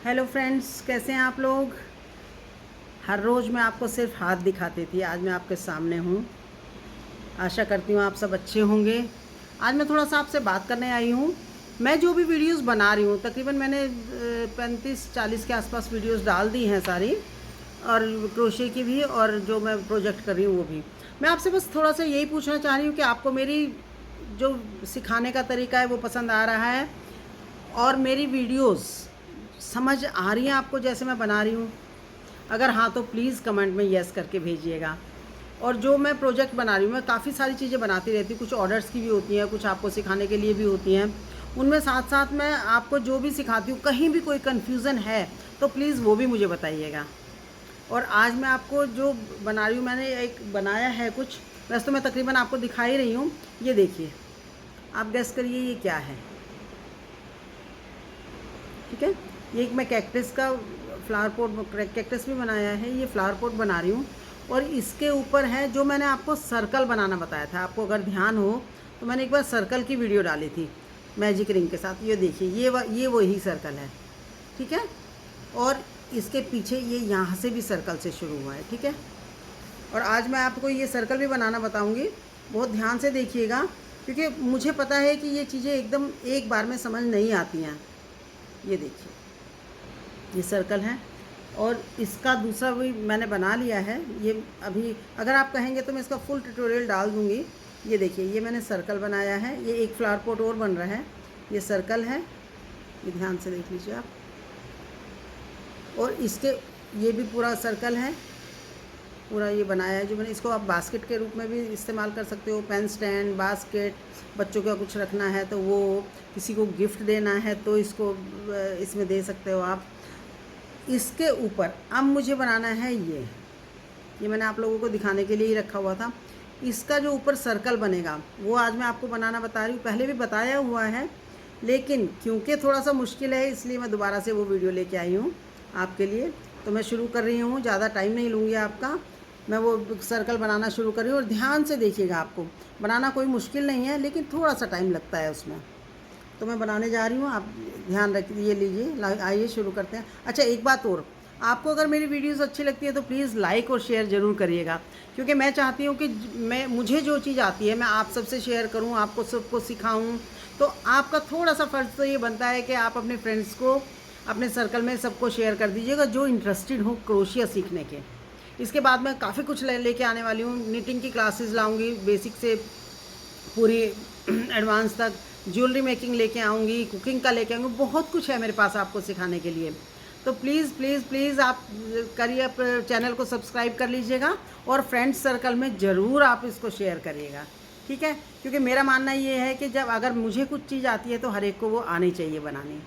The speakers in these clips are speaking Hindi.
हेलो फ्रेंड्स, कैसे हैं आप लोग। हर रोज़ मैं आपको सिर्फ हाथ दिखाती थी, आज मैं आपके सामने हूँ। आशा करती हूँ आप सब अच्छे होंगे। आज मैं थोड़ा सा आपसे बात करने आई हूँ। मैं जो भी वीडियोस बना रही हूँ, तकरीबन मैंने 35-40 के आसपास वीडियोस डाल दी हैं सारी, और क्रोशे की भी, और जो मैं प्रोजेक्ट कर रही हूँ वो भी। मैं आपसे बस थोड़ा सा यही पूछना चाह रही हूँ कि आपको मेरी जो सिखाने का तरीका है वो पसंद आ रहा है, और मेरी वीडियोस समझ आ रही हैं आपको जैसे मैं बना रही हूँ। अगर हाँ तो प्लीज़ कमेंट में येस करके भेजिएगा। और जो मैं प्रोजेक्ट बना रही हूँ, मैं काफ़ी सारी चीज़ें बनाती रहती हूँ, कुछ ऑर्डर्स की भी होती हैं, कुछ आपको सिखाने के लिए भी होती हैं। उनमें साथ साथ मैं आपको जो भी सिखाती हूँ, कहीं भी कोई कन्फ्यूज़न है तो प्लीज़ वो भी मुझे बताइएगा। और आज मैं आपको जो बना रही हूँ, मैंने एक बनाया है कुछ, वैसे तो मैं तकरीबन आपको दिखा ही रही हूँ। ये देखिए, आप गेस करिए ये क्या है। ठीक है, ये एक मैं कैक्टस का फ्लावर पॉट, कैक्टस भी बनाया है, ये फ्लावर पॉट बना रही हूँ। और इसके ऊपर है जो मैंने आपको सर्कल बनाना बताया था, आपको अगर ध्यान हो तो मैंने एक बार सर्कल की वीडियो डाली थी मैजिक रिंग के साथ। ये देखिए, ये वही सर्कल है। ठीक है, और इसके पीछे ये यहाँ से भी सर्कल से शुरू हुआ है। ठीक है, और आज मैं आपको ये सर्कल भी बनाना बताऊँगी। बहुत ध्यान से देखिएगा, क्योंकि मुझे पता है कि ये चीज़ें एकदम एक बार में समझ नहीं आती हैं। ये देखिए, ये सर्कल है, और इसका दूसरा भी मैंने बना लिया है। ये अभी अगर आप कहेंगे तो मैं इसका फुल ट्यूटोरियल डाल दूँगी। ये देखिए, ये मैंने सर्कल बनाया है। ये एक फ्लावर पॉट और बन रहा है, ये सर्कल है, ये ध्यान से देख लीजिए आप। और इसके ये भी पूरा सर्कल है, पूरा ये बनाया है जो मैंने। इसको आप बास्केट के रूप में भी इस्तेमाल कर सकते हो, पेन स्टैंड, बास्केट, बच्चों का कुछ रखना है तो वो, किसी को गिफ्ट देना है तो इसको इसमें दे सकते हो आप। इसके ऊपर अब मुझे बनाना है ये मैंने आप लोगों को दिखाने के लिए ही रखा हुआ था। इसका जो ऊपर सर्कल बनेगा वो आज मैं आपको बनाना बता रही हूँ। पहले भी बताया हुआ है, लेकिन क्योंकि थोड़ा सा मुश्किल है इसलिए मैं दोबारा से वो वीडियो लेके आई हूँ आपके लिए। तो मैं शुरू कर रही हूँ, ज़्यादा टाइम नहीं लूँगी आपका। मैं वो सर्कल बनाना शुरू कर रही हूँ, और ध्यान से देखिएगा। आपको बनाना कोई मुश्किल नहीं है, लेकिन थोड़ा सा टाइम लगता है उसमें। तो मैं बनाने जा रही हूँ, आप ध्यान रखिए। लीजिए, आइए शुरू करते हैं। अच्छा, एक बात और, आपको अगर मेरी वीडियोस अच्छी लगती है तो प्लीज़ लाइक और शेयर ज़रूर करिएगा, क्योंकि मैं चाहती हूँ कि मुझे जो चीज़ आती है मैं आप सबसे शेयर करूँ, आपको सबको सिखाऊँ। तो आपका थोड़ा सा फ़र्ज़ तो ये बनता है कि आप अपने फ्रेंड्स को, अपने सर्कल में सबको शेयर कर दीजिएगा जो इंटरेस्टेड हो क्रोशिया सीखने के। इसके बाद मैं काफ़ी कुछ लेके आने वाली हूँ। निटिंग की क्लासेस लाऊँगी, बेसिक से पूरी एडवांस तक। ज्वेलरी मेकिंग लेके आऊँगी, कुकिंग का लेके आऊँगी, बहुत कुछ है मेरे पास आपको सिखाने के लिए। तो प्लीज़ प्लीज़ प्लीज़ आप करिए, चैनल को सब्सक्राइब कर लीजिएगा, और फ्रेंड्स सर्कल में ज़रूर आप इसको शेयर करिएगा। ठीक है, क्योंकि मेरा मानना ये है कि जब अगर मुझे कुछ चीज़ आती है तो हर एक को वो आनी चाहिए बनानी।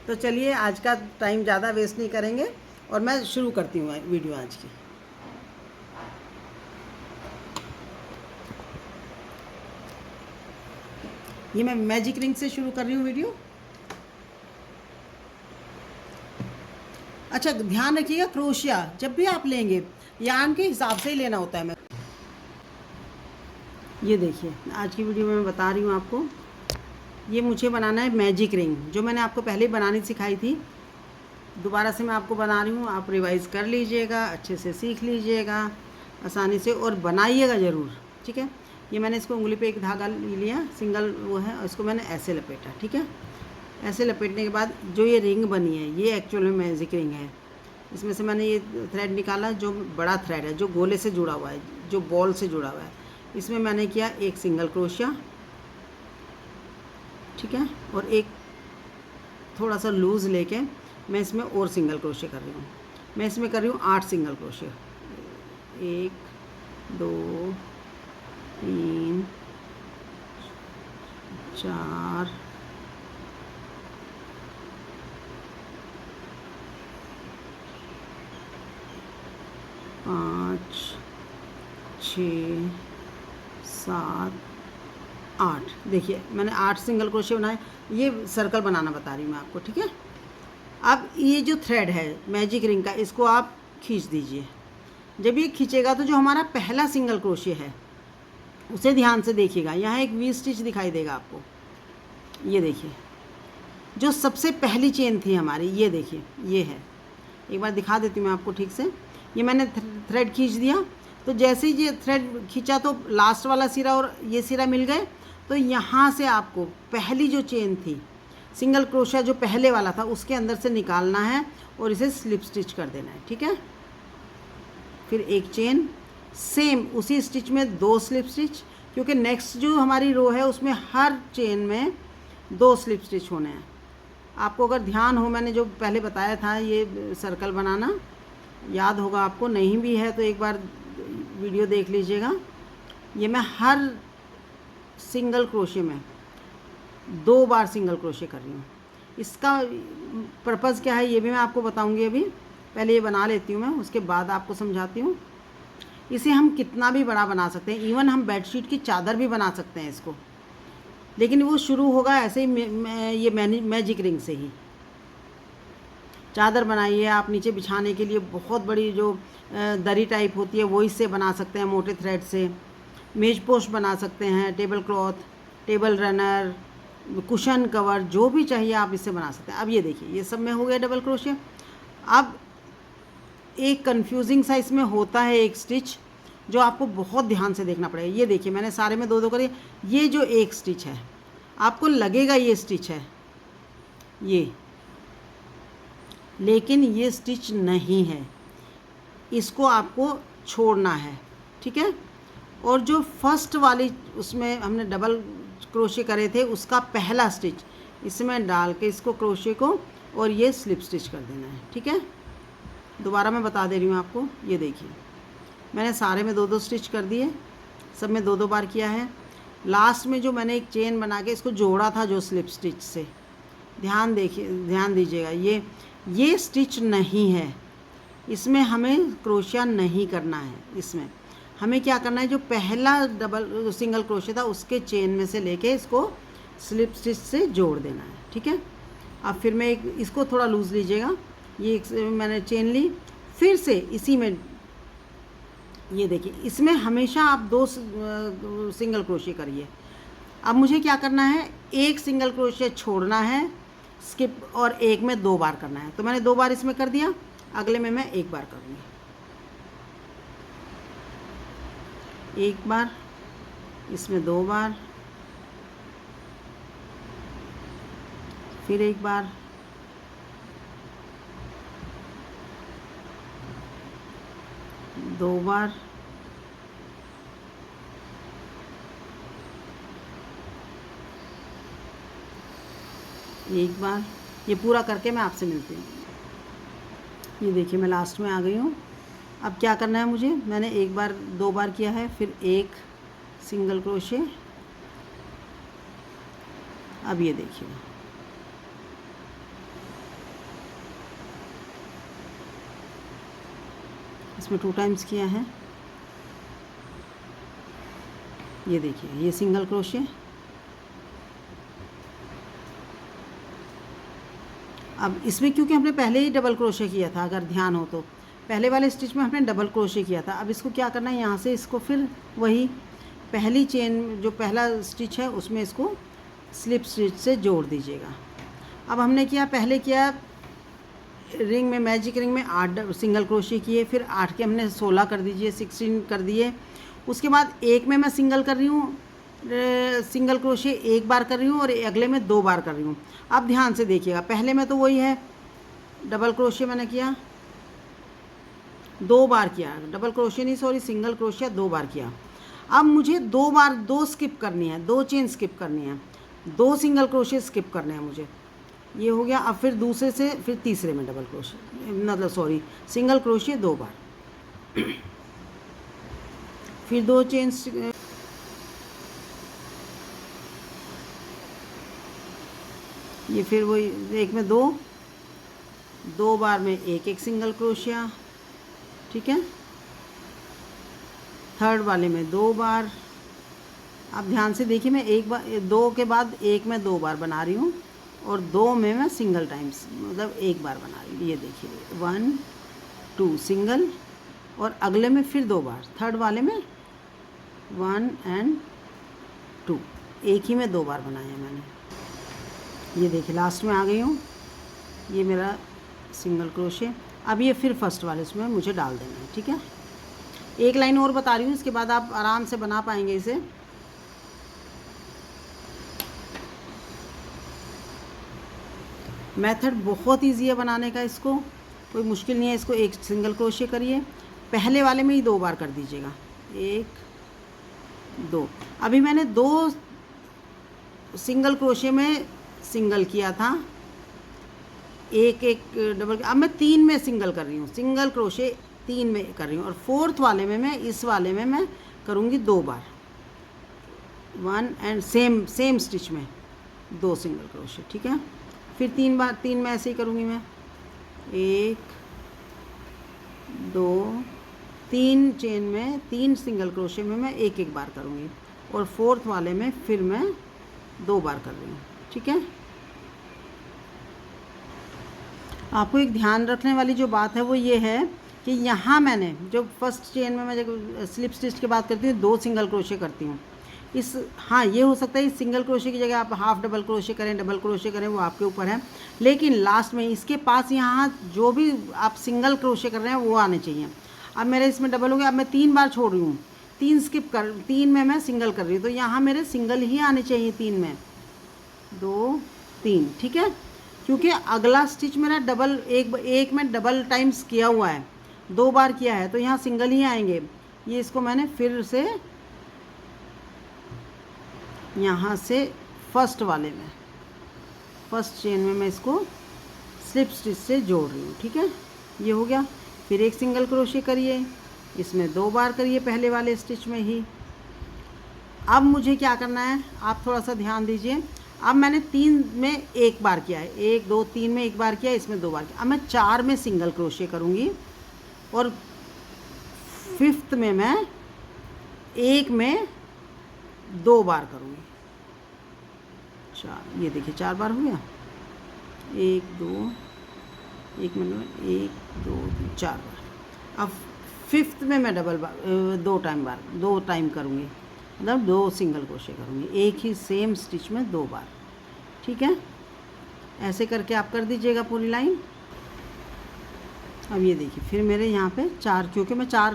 तो चलिए, आज का टाइम ज़्यादा वेस्ट नहीं करेंगे, और मैं शुरू करती हूँ वीडियो आज की। ये मैं मैजिक रिंग से शुरू कर रही हूँ वीडियो। अच्छा, ध्यान रखिएगा, क्रोशिया जब भी आप लेंगे यार्न के हिसाब से ही लेना होता है। मैं ये देखिए, आज की वीडियो में मैं बता रही हूँ आपको, ये मुझे बनाना है मैजिक रिंग, जो मैंने आपको पहले ही बनानी सिखाई थी। दोबारा से मैं आपको बना रही हूँ, आप रिवाइज़ कर लीजिएगा, अच्छे से सीख लीजिएगा आसानी से, और बनाइएगा ज़रूर। ठीक है, ये मैंने इसको उंगली पे एक धागा लिया, सिंगल वो है, और इसको मैंने ऐसे लपेटा। ठीक है, ऐसे लपेटने के बाद जो ये रिंग बनी है, ये एक्चुअल में मैजिक रिंग है। इसमें से मैंने ये थ्रेड निकाला, जो बड़ा थ्रेड है, जो गोले से जुड़ा हुआ है, जो बॉल से जुड़ा हुआ है। इसमें मैंने किया एक सिंगल क्रोशिया। ठीक है, और एक थोड़ा सा लूज़ लेके मैं इसमें और सिंगल क्रोशिया कर रही हूँ। मैं इसमें कर रही हूँ 8 सिंगल क्रोशिया। 1 2 3 4 5 6 7 8। देखिए, मैंने 8 सिंगल क्रोशिया बनाए। ये सर्कल बनाना बता रही हूँ मैं आपको। ठीक है, अब ये जो थ्रेड है मैजिक रिंग का, इसको आप खींच दीजिए। जब ये खींचेगा तो जो हमारा पहला सिंगल क्रोशिया है उसे ध्यान से देखिएगा। यहाँ एक वी स्टिच दिखाई देगा आपको, ये देखिए, जो सबसे पहली चेन थी हमारी, ये देखिए ये है, एक बार दिखा देती हूँ मैं आपको ठीक से। ये मैंने थ्रेड खींच दिया, तो जैसे ही ये थ्रेड खींचा तो लास्ट वाला सिरा और ये सिरा मिल गए। तो यहाँ से आपको पहली जो चेन थी सिंगल क्रोशिया जो पहले वाला था उसके अंदर से निकालना है और इसे स्लिप स्टिच कर देना है, ठीक है। फिर एक चेन, सेम उसी स्टिच में 2 स्लिप स्टिच, क्योंकि नेक्स्ट जो हमारी रो है उसमें हर चेन में 2 स्लिप स्टिच होने हैं। आपको अगर ध्यान हो, मैंने जो पहले बताया था ये सर्कल बनाना याद होगा आपको, नहीं भी है तो एक बार वीडियो देख लीजिएगा। ये मैं हर सिंगल क्रोशे में 2 बार सिंगल क्रोशे कर रही हूँ। इसका पर्पज़ क्या है ये भी मैं आपको बताऊँगी। अभी पहले ये बना लेती हूँ मैं, उसके बाद आपको समझाती हूँ। इसे हम कितना भी बड़ा बना सकते हैं, इवन हम बेडशीट की चादर भी बना सकते हैं इसको, लेकिन वो शुरू होगा ऐसे ही ये मैजिक रिंग से ही। चादर बनाइए आप, नीचे बिछाने के लिए बहुत बड़ी जो दरी टाइप होती है वो इससे बना सकते हैं, मोटे थ्रेड से। मेज पोस्ट बना सकते हैं, table cloth, table runner, cushion cover, जो भी चाहिए आप इससे बना सकते हैं। अब ये देखिए ये सब में हो गया डबल क्रोशिया। अब एक कंफ्यूजिंग सा इसमें होता है एक स्टिच जो आपको बहुत ध्यान से देखना पड़ेगा। ये देखिए मैंने सारे में 2-2 करी, ये जो एक स्टिच है आपको लगेगा ये स्टिच है ये, लेकिन ये स्टिच नहीं है, इसको आपको छोड़ना है, ठीक है। और जो फर्स्ट वाली उसमें हमने डबल क्रोशे करे थे उसका पहला स्टिच इसमें डाल के इसको क्रोशे को और ये स्लिप स्टिच कर देना है, ठीक है। दोबारा मैं बता दे रही हूँ आपको। ये देखिए मैंने सारे में 2-2 स्टिच कर दिए, सब में 2-2 बार किया है। लास्ट में जो मैंने एक चेन बना के इसको जोड़ा था जो स्लिप स्टिच से, ध्यान दीजिएगा, ये स्टिच नहीं है, इसमें हमें क्रोशिया नहीं करना है। इसमें हमें क्या करना है, जो पहला डबल सिंगल क्रोशिया था उसके चेन में से लेके इसको स्लिप स्टिच से जोड़ देना है, ठीक है। अब फिर मैं इसको थोड़ा लूज़ लीजिएगा, ये मैंने चेन ली, फिर से इसी में ये देखिए इसमें हमेशा आप 2 सिंगल क्रोशिया करिए। अब मुझे क्या करना है, एक सिंगल क्रोशिया छोड़ना है स्किप, और एक में 2 बार करना है। तो मैंने 2 बार इसमें कर दिया, अगले में मैं 1 बार करूँगी, 1 बार इसमें 2 बार, फिर 1 बार, दो बार, एक बार। ये पूरा करके मैं आपसे मिलती हूँ। ये देखिए मैं लास्ट में आ गई हूँ। अब क्या करना है मुझे, मैंने 1 बार 2 बार किया है, फिर एक सिंगल क्रोशे। अब ये देखिए इसमें 2 टाइम्स किया है। ये देखिए ये सिंगल क्रोशे। अब इसमें क्योंकि हमने पहले ही डबल क्रोशे किया था, अगर ध्यान हो तो पहले वाले स्टिच में हमने डबल क्रोशे किया था। अब इसको क्या करना है, यहाँ से इसको फिर वही पहली चेन जो पहला स्टिच है उसमें इसको स्लिप स्टिच से जोड़ दीजिएगा। अब हमने किया, पहले किया रिंग में, मैजिक रिंग में 8 सिंगल क्रोशे किए, फिर 8 के हमने 16 कर दीजिए, 16 कर दिए। उसके बाद एक में मैं सिंगल कर रही हूँ, सिंगल क्रोशे 1 बार कर रही हूँ और अगले में 2 बार कर रही हूँ। अब ध्यान से देखिएगा, पहले में तो वही है, डबल क्रोशे मैंने किया 2 बार किया, डबल क्रोशे नहीं सॉरी सिंगल क्रोशिया 2 बार किया। अब मुझे 2 बार 2 स्किप करनी है, 2 चेन स्किप करनी है, 2 सिंगल क्रोशे स्किप करने हैं मुझे। ये हो गया। अब फिर दूसरे से फिर तीसरे में डबल क्रोशे, मतलब सॉरी सिंगल क्रोशे 2 बार, फिर 2 चेन, ये फिर वही एक में 2 बार में एक सिंगल क्रोशिया, ठीक है। थर्ड वाले में 2 बार। अब ध्यान से देखिए, मैं 1 बार 2 के बाद 1 में 2 बार बना रही हूँ और 2 में मैं सिंगल टाइम्स मतलब 1 बार बना रही हूँ। ये देखिए 1 2 सिंगल और अगले में फिर 2 बार, थर्ड वाले में 1 और 2, एक ही में 2 बार बनाया मैंने। ये देखिए लास्ट में आ गई हूँ, ये मेरा सिंगल क्रोशे। अब ये फिर फर्स्ट वाले इसमें मुझे डाल देना है, ठीक है। एक लाइन और बता रही हूँ, इसके बाद आप आराम से बना पाएंगे इसे। मेथड बहुत ईजी है बनाने का, इसको कोई मुश्किल नहीं है। इसको एक सिंगल क्रोशे करिए, पहले वाले में ही 2 बार कर दीजिएगा, 1 2। अभी मैंने 2 सिंगल क्रोशे में सिंगल किया था, एक डबल। अब मैं 3 में सिंगल कर रही हूँ, सिंगल क्रोशे 3 में कर रही हूँ, और फोर्थ वाले में मैं इस वाले में मैं करूँगी 2 बार, 1 एंड सेम स्टिच में 2 सिंगल क्रोशे, ठीक है। फिर 3 बार, 3 में ऐसे ही करूँगी मैं, 1 2 3 चेन में 3 सिंगल क्रोशे में मैं एक बार करूँगी, और फोर्थ वाले में फिर मैं 2 बार कर रही हूँ, ठीक है। आपको एक ध्यान रखने वाली जो बात है वो ये है कि यहाँ मैंने जो फर्स्ट चेन में मैं जब स्लिप स्टिच की बात करती हूँ 2 सिंगल क्रोशे करती हूँ। हाँ, ये हो सकता है इस सिंगल क्रोशे की जगह आप हाफ डबल क्रोशे करें, डबल क्रोशे करें, वो आपके ऊपर है। लेकिन लास्ट में इसके पास यहाँ जो भी आप सिंगल क्रोशे कर रहे हैं वो आने चाहिए। अब मेरे इसमें डबल हो गया, अब मैं 3 बार छोड़ रही हूँ, 3 स्किप कर, 3 में मैं सिंगल कर रही हूँ, तो यहाँ मेरे सिंगल ही आने चाहिए 3 में, 2 3, ठीक है। क्योंकि अगला स्टिच मेरा डबल एक में डबल टाइम्स किया हुआ है, 2 बार किया है, तो यहाँ सिंगल ही आएंगे। ये इसको मैंने फिर से यहाँ से फर्स्ट वाले में, फर्स्ट चेन में मैं इसको स्लिप स्टिच से जोड़ रही हूँ, ठीक है। ये हो गया। फिर एक सिंगल क्रोशे करिए, इसमें 2 बार करिए पहले वाले स्टिच में ही। अब मुझे क्या करना है, आप थोड़ा सा ध्यान दीजिए। अब मैंने 3 में 1 बार किया है, 1 2 3 में 1 बार किया, इसमें 2 बार किया। अब मैं 4 में सिंगल क्रोशे करूँगी, और 5th में मैं 1 में 2 बार करूँगी, 4। ये देखिए 4 बार हो गया, 1 2 1 मिनट 1 2 3 4 बार। अब 5th में मैं डबल बार 2 टाइम करूँगी, मतलब 2 सिंगल क्रोशे करूँगी, एक ही सेम स्टिच में 2 बार, ठीक है। ऐसे करके आप कर दीजिएगा पूरी लाइन। अब ये देखिए फिर मेरे यहाँ पे 4, क्योंकि मैं 4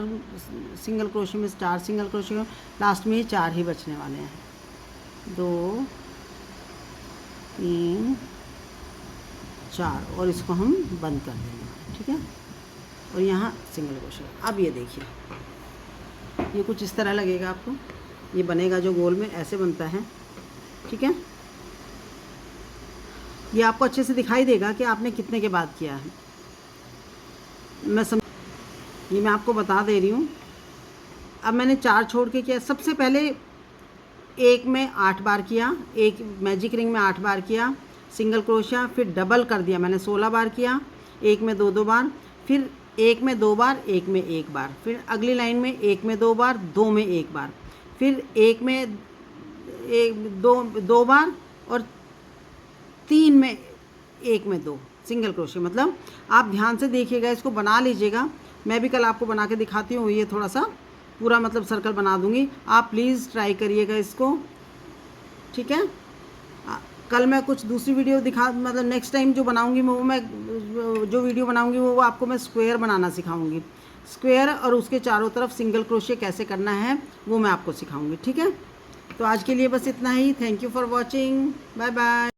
सिंगल क्रोशे में 4 सिंगल क्रोशे, लास्ट में ही 4 ही बचने वाले हैं, 2 3 4, और इसको हम बंद कर देंगे, ठीक है। और यहाँ सिंगल क्रोशे। अब ये देखिए, ये कुछ इस तरह लगेगा आपको, ये बनेगा जो गोल में ऐसे बनता है, ठीक है। ये आपको अच्छे से दिखाई देगा कि आपने कितने के बाद किया है। ये मैं आपको बता दे रही हूँ। अब मैंने 4 छोड़ के किया। सबसे पहले 1 में 8 बार किया, एक मैजिक रिंग में 8 बार किया सिंगल क्रोशिया, फिर डबल कर दिया मैंने 16 बार किया, 1 में 2 बार, फिर 1 में 2 बार, 1 में 1 बार, फिर अगली लाइन में 1 में 2 बार, 2 में 1 बार, फिर 1 में 2 बार, और 3 में 1 में 2 सिंगल क्रोशे। मतलब आप ध्यान से देखिएगा, इसको बना लीजिएगा। मैं भी कल आपको बना के दिखाती हूँ, ये थोड़ा सा पूरा मतलब सर्कल बना दूँगी। आप प्लीज़ ट्राई करिएगा इसको, ठीक है। कल मैं कुछ दूसरी वीडियो मतलब नेक्स्ट टाइम जो बनाऊँगी मैं जो वीडियो बनाऊँगी वो आपको मैं स्क्वायर बनाना सिखाऊँगी। स्क्वायर और उसके चारों तरफ सिंगल क्रोशे कैसे करना है वो मैं आपको सिखाऊँगी, ठीक है। तो आज के लिए बस इतना ही। Thank you for watching, bye bye.